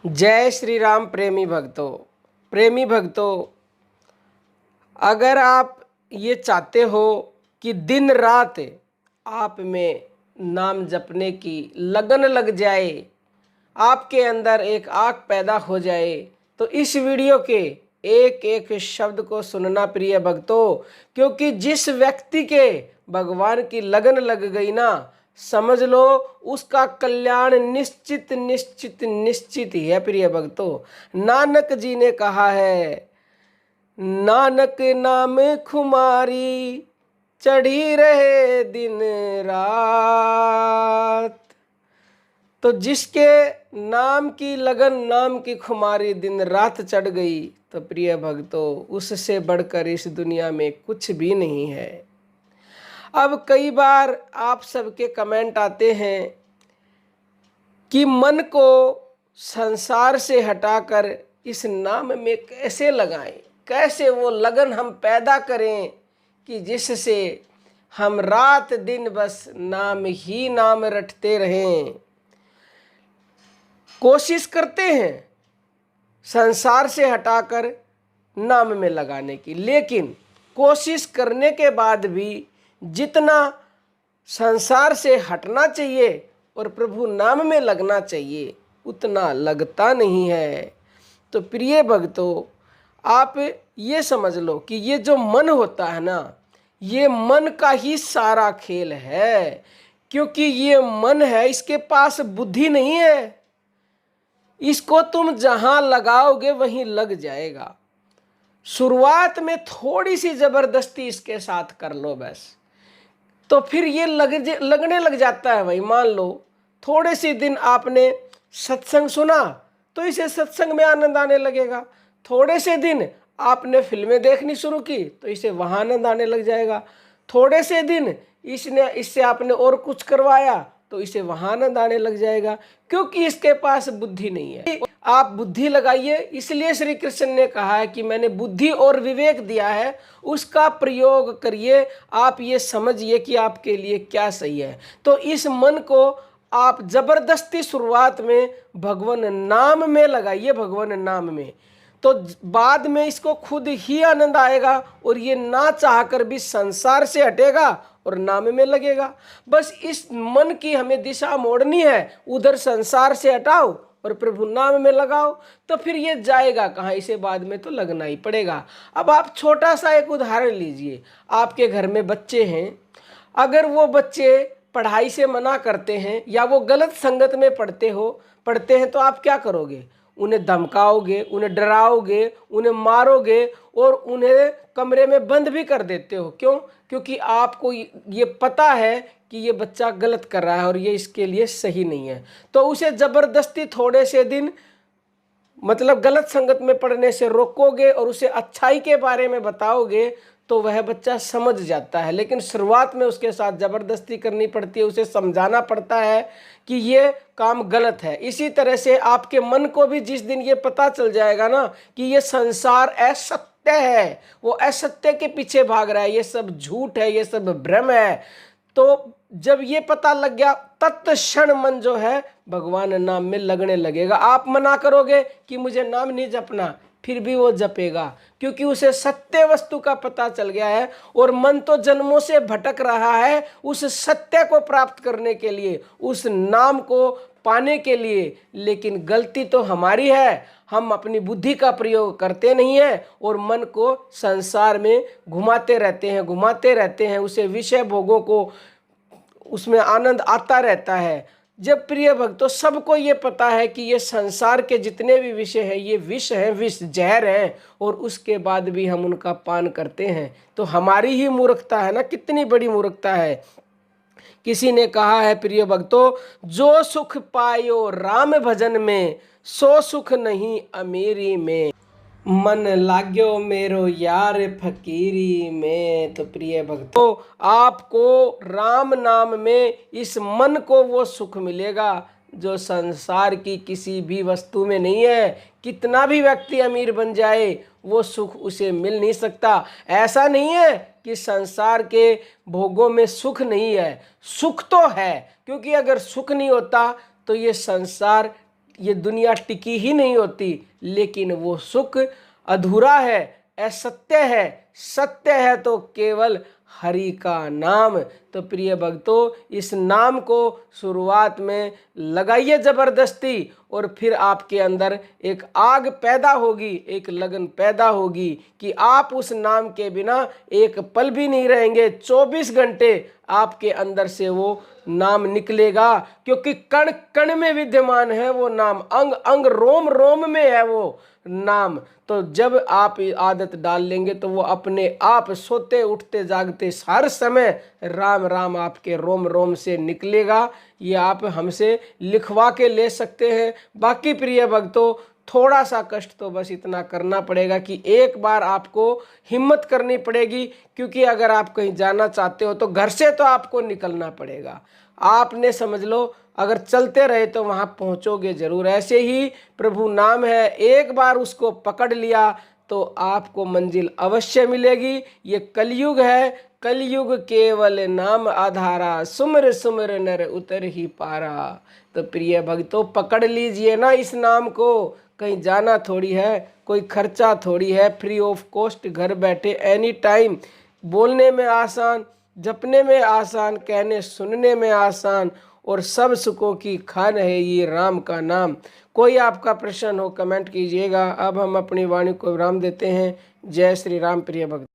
जय श्री राम। प्रेमी भक्तों, अगर आप ये चाहते हो कि दिन रात आप में नाम जपने की लगन लग जाए, आपके अंदर एक आग पैदा हो जाए, तो इस वीडियो के एक एक शब्द को सुनना प्रिय भक्तों। क्योंकि जिस व्यक्ति के भगवान की लगन लग गई ना, समझ लो उसका कल्याण निश्चित निश्चित निश्चित ही है प्रिय भक्तों। नानक जी ने कहा है, नानक नाम खुमारी चढ़ी रहे दिन रात। तो जिसके नाम की लगन, नाम की खुमारी दिन रात चढ़ गई, तो प्रिय भक्तों उससे बढ़कर इस दुनिया में कुछ भी नहीं है। अब कई बार आप सबके कमेंट आते हैं कि मन को संसार से हटाकर इस नाम में कैसे लगाएं, कैसे वो लगन हम पैदा करें कि जिससे हम रात दिन बस नाम ही नाम रटते रहें। कोशिश करते हैं संसार से हटाकर नाम में लगाने की, लेकिन कोशिश करने के बाद भी जितना संसार से हटना चाहिए और प्रभु नाम में लगना चाहिए उतना लगता नहीं है। तो प्रिय भक्तों, आप ये समझ लो कि ये जो मन होता है ना, ये मन का ही सारा खेल है। क्योंकि ये मन है, इसके पास बुद्धि नहीं है। इसको तुम जहां लगाओगे वहीं लग जाएगा। शुरुआत में थोड़ी सी जबरदस्ती इसके साथ कर लो बस, तो फिर ये लगने लग जाता है। भाई मान लो थोड़े से दिन आपने सत्संग सुना तो इसे सत्संग में आनंद आने लगेगा। थोड़े से दिन आपने फिल्में देखनी शुरू की तो इसे वहां आनंद आने लग जाएगा। थोड़े से दिन इससे आपने और कुछ करवाया तो इसे वहां आनंद आने लग जाएगा। क्योंकि इसके पास बुद्धि नहीं है। आप बुद्धि लगाइए, इसलिए श्री कृष्ण ने कहा है कि मैंने बुद्धि और विवेक दिया है, उसका प्रयोग करिए। आप ये समझिए कि आपके लिए क्या सही है। तो इस मन को आप जबरदस्ती शुरुआत में भगवान नाम में लगाइए, भगवान नाम में, तो बाद में इसको खुद ही आनंद आएगा और ये ना चाहकर भी संसार से हटेगा और नाम में लगेगा। बस इस मन की हमें दिशा मोड़नी है, उधर संसार से हटाओ और प्रभु नाम में लगाओ, तो फिर ये जाएगा कहाँ, इसे बाद में तो लगना ही पड़ेगा। अब आप छोटा सा एक उदाहरण लीजिए। आपके घर में बच्चे हैं, अगर वो बच्चे पढ़ाई से मना करते हैं या वो गलत संगत में पढ़ते हैं तो आप क्या करोगे? उन्हें धमकाओगे, उन्हें डराओगे, उन्हें मारोगे और उन्हें कमरे में बंद भी कर देते हो। क्यों? क्योंकि आपको ये पता है कि ये बच्चा गलत कर रहा है और ये इसके लिए सही नहीं है। तो उसे जबरदस्ती थोड़े से दिन मतलब गलत संगत में पढ़ने से रोकोगे और उसे अच्छाई के बारे में बताओगे तो वह बच्चा समझ जाता है। लेकिन शुरुआत में उसके साथ जबरदस्ती करनी पड़ती है, उसे समझाना पड़ता है कि ये काम गलत है। इसी तरह से आपके मन को भी जिस दिन ये पता चल जाएगा ना कि ये संसार असत्य है, वो असत्य के पीछे भाग रहा है, ये सब झूठ है, ये सब भ्रम है, तो जब ये पता लग गया तत्क्षण मन जो है भगवान नाम में लगने लगेगा। आप मना करोगे कि मुझे नाम नहीं जपना, फिर भी वो जपेगा, क्योंकि उसे सत्य वस्तु का पता चल गया है। और मन तो जन्मों से भटक रहा है उस सत्य को प्राप्त करने के लिए, उस नाम को पाने के लिए। लेकिन गलती तो हमारी है, हम अपनी बुद्धि का प्रयोग करते नहीं हैं और मन को संसार में घुमाते रहते हैं, उसे विषय भोगों को उसमें आनंद आता रहता है। जब प्रिय भक्तों सबको ये पता है कि ये संसार के जितने भी विषय हैं ये विष हैं, विष जहर हैं, और उसके बाद भी हम उनका पान करते हैं, तो हमारी ही मूर्खता है ना। कितनी बड़ी मूर्खता है। किसी ने कहा है प्रिय भक्तों, जो सुख पायो राम भजन में, सो सुख नहीं अमीरी में, मन लाग्यो मेरो यार फकीरी में। तो प्रिय भक्तों, आपको राम नाम में इस मन को वो सुख मिलेगा जो संसार की किसी भी वस्तु में नहीं है। कितना भी व्यक्ति अमीर बन जाए वो सुख उसे मिल नहीं सकता। ऐसा नहीं है कि संसार के भोगों में सुख नहीं है, सुख तो है। क्योंकि अगर सुख नहीं होता तो ये संसार ये दुनिया टिकी ही नहीं होती, लेकिन वो सुख अधूरा है, असत्य है। सत्य है तो केवल हरि का नाम। तो प्रिय भक्तों, इस नाम को शुरुआत में लगाइए जबरदस्ती, और फिर आपके अंदर एक आग पैदा होगी, एक लगन पैदा होगी कि आप उस नाम के बिना एक पल भी नहीं रहेंगे। 24 घंटे आपके अंदर से वो नाम निकलेगा, क्योंकि कण कण में विद्यमान है वो नाम, अंग अंग रोम रोम में है वो नाम। तो जब आप आदत डाल लेंगे तो वो अपने आप सोते उठते जागते हर समय राम राम आपके रोम रोम से निकलेगा। ये आप हमसे लिखवा के ले सकते हैं। बाकी प्रिय भक्तों, थोड़ा सा कष्ट तो बस इतना करना पड़ेगा कि एक बार आपको हिम्मत करनी पड़ेगी, क्योंकि अगर आप कहीं जाना चाहते हो तो घर से तो आपको निकलना पड़ेगा। आपने समझ लो, अगर चलते रहे तो वहां पहुंचोगे जरूर। ऐसे ही प्रभु नाम है, एक बार उसको पकड़ लिया तो आपको मंजिल अवश्य मिलेगी। ये कलयुग है, कलयुग केवल नाम आधारा, सुमिर सुमिर नर उतर ही पारा। तो प्रिय भक्तों, पकड़ लीजिए ना इस नाम को। कहीं जाना थोड़ी है, कोई खर्चा थोड़ी है, फ्री ऑफ कॉस्ट, घर बैठे एनी टाइम, बोलने में आसान, जपने में आसान, कहने सुनने में आसान, और सब सुखों की खान है ये राम का नाम। कोई आपका प्रश्न हो कमेंट कीजिएगा। अब हम अपनी वाणी को विराम देते हैं। जय श्री राम प्रिय भक्त।